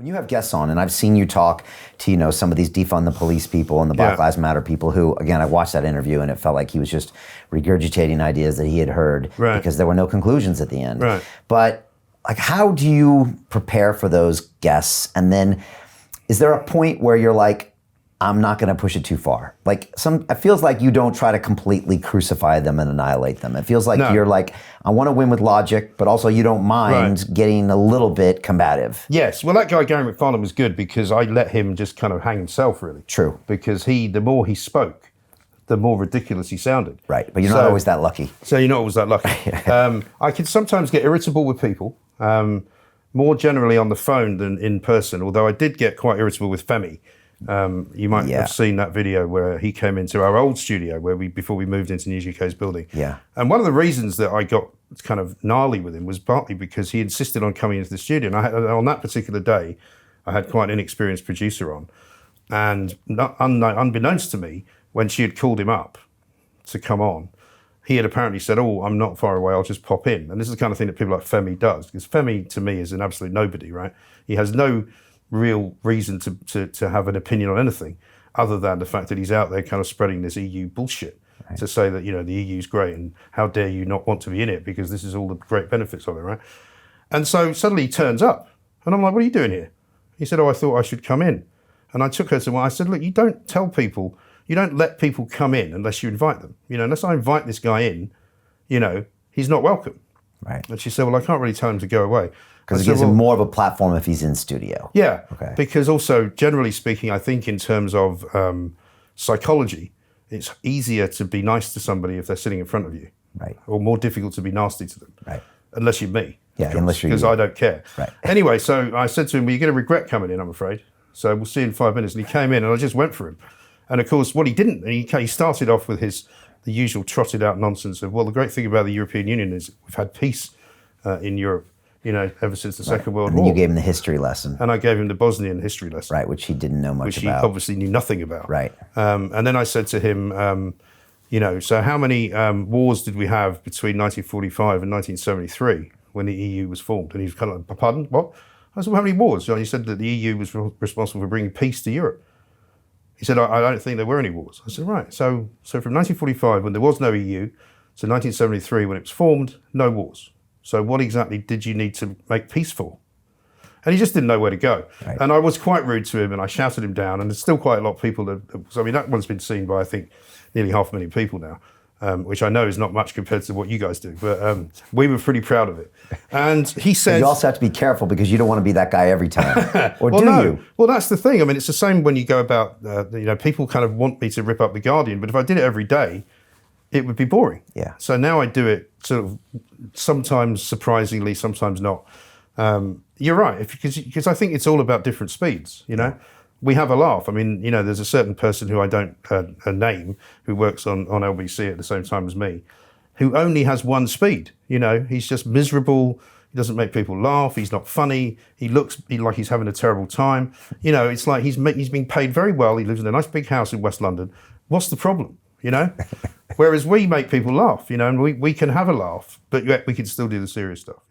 When you have guests on, and I've seen you talk to, some of these defund the police people and the Black Lives Matter people who, again, I watched that interview and it felt like he was just regurgitating ideas that he had heard because there were no conclusions at the end. Right. But how do you prepare for those guests? And then is there a point where you're like, I'm not going to push it too far? It feels like you don't try to completely crucify them and annihilate them. It feels like you're like, I want to win with logic, but also you don't mind getting a little bit combative. Yes. Well, that guy, Gary McFarlane, was good because I let him just kind of hang himself, really. True. Because the more he spoke, the more ridiculous he sounded. Right. But you're not always that lucky. So you're not always that lucky. I can sometimes get irritable with people, more generally on the phone than in person, although I did get quite irritable with Femi. You might have seen that video where he came into our old studio before we moved into News UK's building. Yeah. And one of the reasons that I got kind of gnarly with him was partly because he insisted on coming into the studio. And on that particular day, I had quite an inexperienced producer on. And unbeknownst to me, when she had called him up to come on, he had apparently said, "Oh, I'm not far away, I'll just pop in." And this is the kind of thing that people like Femi does, because Femi, to me, is an absolute nobody, right? He has no real reason to have an opinion on anything other than the fact that he's out there kind of spreading this EU bullshit to say that, the EU's great and how dare you not want to be in it because this is all the great benefits of it, right? And so suddenly he turns up and I'm like, "What are you doing here?" He said, "Oh, I thought I should come in." And I took her to I said, "Look, you don't tell people, you don't let people come in unless you invite them. Unless I invite this guy in, he's not welcome." Right. And she said, "Well, I can't really tell him to go away." Because it gives him more of a platform if he's in studio. Yeah. Okay. Because also, generally speaking, I think in terms of psychology, it's easier to be nice to somebody if they're sitting in front of you. Right. Or more difficult to be nasty to them. Right. Unless you're me. Yeah, unless you're because I don't care. Right. Anyway, so I said to him, "Well, you're going to regret coming in, I'm afraid. So we'll see you in 5 minutes." And he came in and I just went for him. And of course, what he didn't, he started off with the usual trotted out nonsense of, well, the great thing about the European Union is we've had peace in Europe, ever since the Second World War. And you gave him the history lesson. And I gave him the Bosnian history lesson. Right, which he didn't know much about. Which he obviously knew nothing about. Right. And then I said to him, so how many wars did we have between 1945 and 1973 when the EU was formed? And he was kind of like, "Pardon, what?" I said, "Well, how many wars?" And he said that the EU was responsible for bringing peace to Europe. He said, I don't think there were any wars. I said, right. So from 1945, when there was no EU, to 1973, when it was formed, no wars. So what exactly did you need to make peace for? And he just didn't know where to go. Right. And I was quite rude to him and I shouted him down. And there's still quite a lot of people that one's been seen by, I think, nearly 500,000 people now, which I know is not much compared to what you guys do. But we were pretty proud of it. And he said... You also have to be careful because you don't want to be that guy every time. Or well, do no. you? Well, that's the thing. I mean, it's the same when you go about, people kind of want me to rip up The Guardian. But if I did it every day, it would be boring. Yeah. So now I do it sort of sometimes surprisingly, sometimes not. You're right, because I think it's all about different speeds, We have a laugh. I mean, there's a certain person who I don't name who works on LBC at the same time as me, who only has one speed. He's just miserable. He doesn't make people laugh. He's not funny. He looks like he's having a terrible time. It's like he's being paid very well. He lives in a nice big house in West London. What's the problem? Whereas we make people laugh, and we can have a laugh, but yet we can still do the serious stuff,